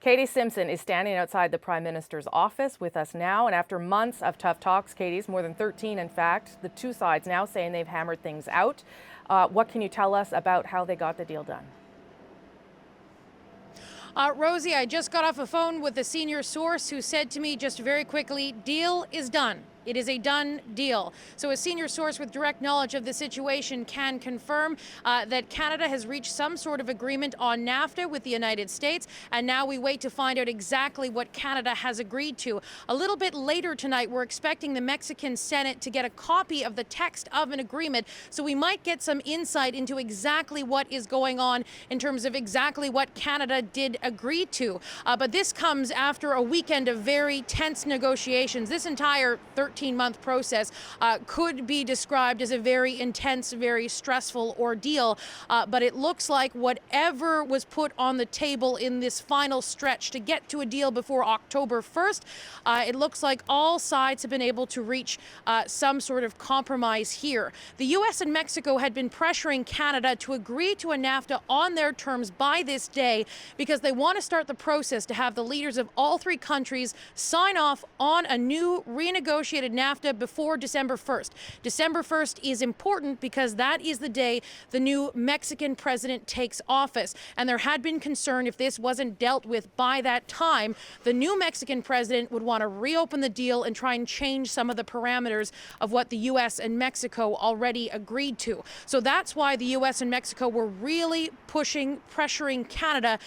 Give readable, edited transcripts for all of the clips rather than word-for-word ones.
Katie Simpson is standing outside the Prime Minister's office with us now. And after months of tough talks, Katie's more than 13, in fact, the two sides now saying they've hammered things out. What can you tell us about how they got the deal done? Rosie, I just got off a phone with a senior source who said to me just very quickly, deal is done. It is a done deal. So a senior source with direct knowledge of the situation can confirm that Canada has reached some sort of agreement on NAFTA with the United States, and now we wait to find out exactly what Canada has agreed to. A little bit later tonight, we're expecting the Mexican Senate to get a copy of the text of an agreement, so we might get some insight into exactly what is going on in terms of exactly what Canada did agree to. But this comes after a weekend of very tense negotiations. This entire 13-month process could be described as a very intense, very stressful ordeal. But it looks like whatever was put on the table in this final stretch to get to a deal before October 1st, it looks like all sides have been able to reach some sort of compromise here. The U.S. and Mexico had been pressuring Canada to agree to a NAFTA on their terms by this day because they want to start the process to have the leaders of all three countries sign off on a new renegotiated NAFTA before December 1st. December 1st is important because that is the day the new Mexican president takes office. And there had been concern if this wasn't dealt with by that time, the new Mexican president would want to reopen the deal and try and change some of the parameters of what the U.S. and Mexico already agreed to. So that's why the U.S. and Mexico were really pressuring Canada,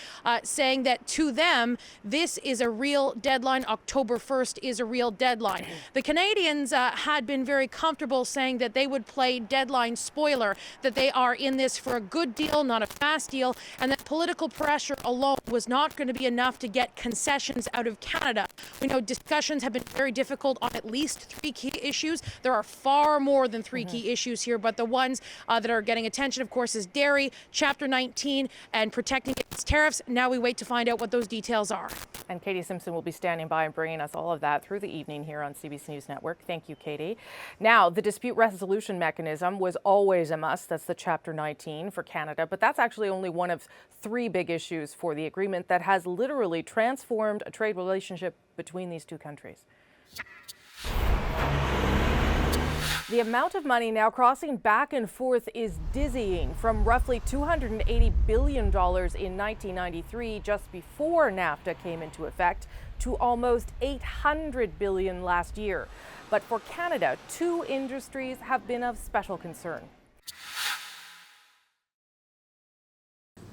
saying that to them, this is a real deadline. October 1st is a real deadline. The Canadians had been very comfortable saying that they would play deadline spoiler, that they are in this for a good deal, not a fast deal, and that political pressure alone was not going to be enough to get concessions out of Canada. We know discussions have been very difficult on at least three key issues. There are far more than three key issues here, but the ones that are getting attention, of course, is dairy, Chapter 19, and protecting against tariffs. Now we wait to find out what those details are. And Katie Simpson will be standing by and bringing us all of that through the evening here on CBC News Network. Thank you, Katie. Now, the dispute resolution mechanism was always a must. That's the Chapter 19 for Canada, but that's actually only one of three big issues for the agreement that has literally transformed a trade relationship between these two countries. The amount of money now crossing back and forth is dizzying, from roughly $280 billion in 1993, just before NAFTA came into effect, to almost $800 billion last year. But for Canada, two industries have been of special concern.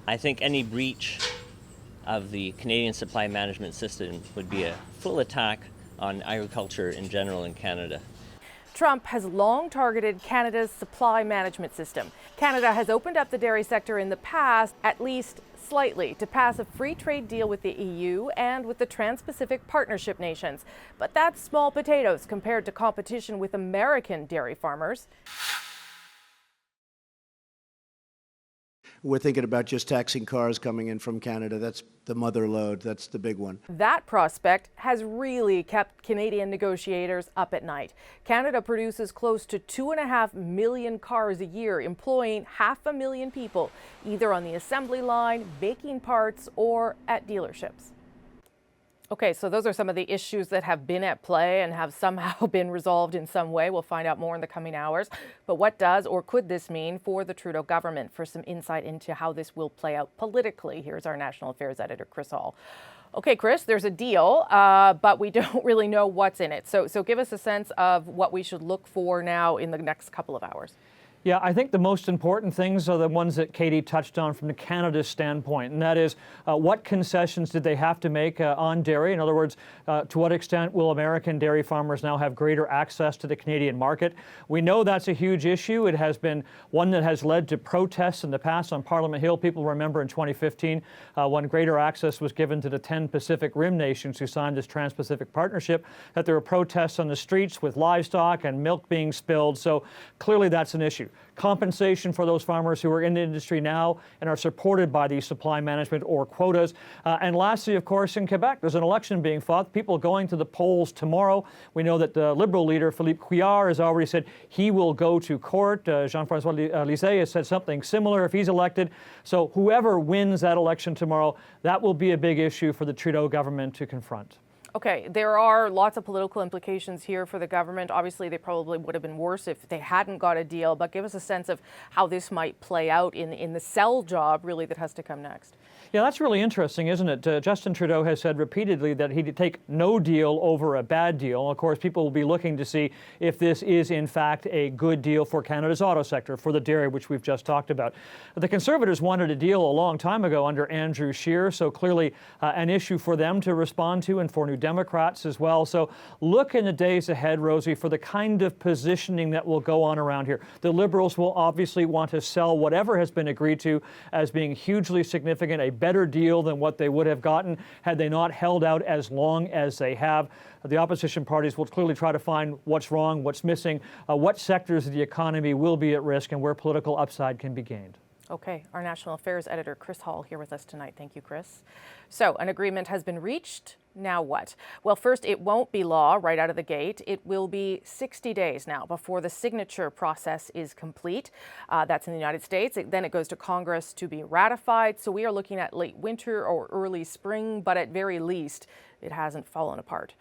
I think any breach of the Canadian supply management system would be a full attack on agriculture in general in Canada. Trump has long targeted Canada's supply management system. Canada has opened up the dairy sector in the past, at least slightly, to pass a free trade deal with the EU and with the Trans-Pacific Partnership nations. But that's small potatoes compared to competition with American dairy farmers. We're thinking about just taxing cars coming in from Canada. That's the mother lode. That's the big one. That prospect has really kept Canadian negotiators up at night. Canada produces close to 2.5 million cars a year, employing 500,000 people, either on the assembly line, making parts, or at dealerships. Okay, so those are some of the issues that have been at play and have somehow been resolved in some way. We'll find out more in the coming hours. But what does or could this mean for the Trudeau government? For some insight into how this will play out politically, here's our national affairs editor, Chris Hall. Okay, Chris, there's a deal, but we don't really know what's in it. So give us a sense of what we should look for now in the next couple of hours. Yeah, I think the most important things are the ones that Katie touched on from the Canada standpoint, and that is what concessions did they have to make on dairy? In other words, to what extent will American dairy farmers now have greater access to the Canadian market? We know that's a huge issue. It has been one that has led to protests in the past on Parliament Hill. People remember in 2015 when greater access was given to the 10 Pacific Rim nations who signed this Trans-Pacific Partnership, that there were protests on the streets with livestock and milk being spilled. So clearly that's an issue. issue. Compensation for those farmers who are in the industry now and are supported by these supply management or quotas. And lastly, of course, in Quebec, there's an election being fought. People going to the polls tomorrow. We know that the Liberal leader, Philippe Couillard, has already said he will go to court. Jean-Francois Lisée has said something similar if he's elected. So whoever wins that election tomorrow, that will be a big issue for the Trudeau government to confront. Okay, there are lots of political implications here for the government. Obviously, they probably would have been worse if they hadn't got a deal, but give us a sense of how this might play out in the sell job, really, that has to come next. Yeah, that's really interesting, isn't it? Justin Trudeau has said repeatedly that he'd take no deal over a bad deal. Of course, people will be looking to see if this is, in fact, a good deal for Canada's auto sector, for the dairy, which we've just talked about. The Conservatives wanted a deal a long time ago under Andrew Scheer, so clearly an issue for them to respond to and for New Democrats as well. So look in the days ahead, Rosie, for the kind of positioning that will go on around here. The Liberals will obviously want to sell whatever has been agreed to as being hugely significant, a better deal than what they would have gotten had they not held out as long as they have. The opposition parties will clearly try to find what's wrong, what's missing, what sectors of the economy will be at risk, and where political upside can be gained. Okay, our national affairs editor, Chris Hall, here with us tonight. Thank you, Chris. So an agreement has been reached. Now what? Well, first, it won't be law right out of the gate. It will be 60 days now before the signature process is complete. That's in the United States. Then it goes to Congress to be ratified. So we are looking at late winter or early spring, but at very least, it hasn't fallen apart.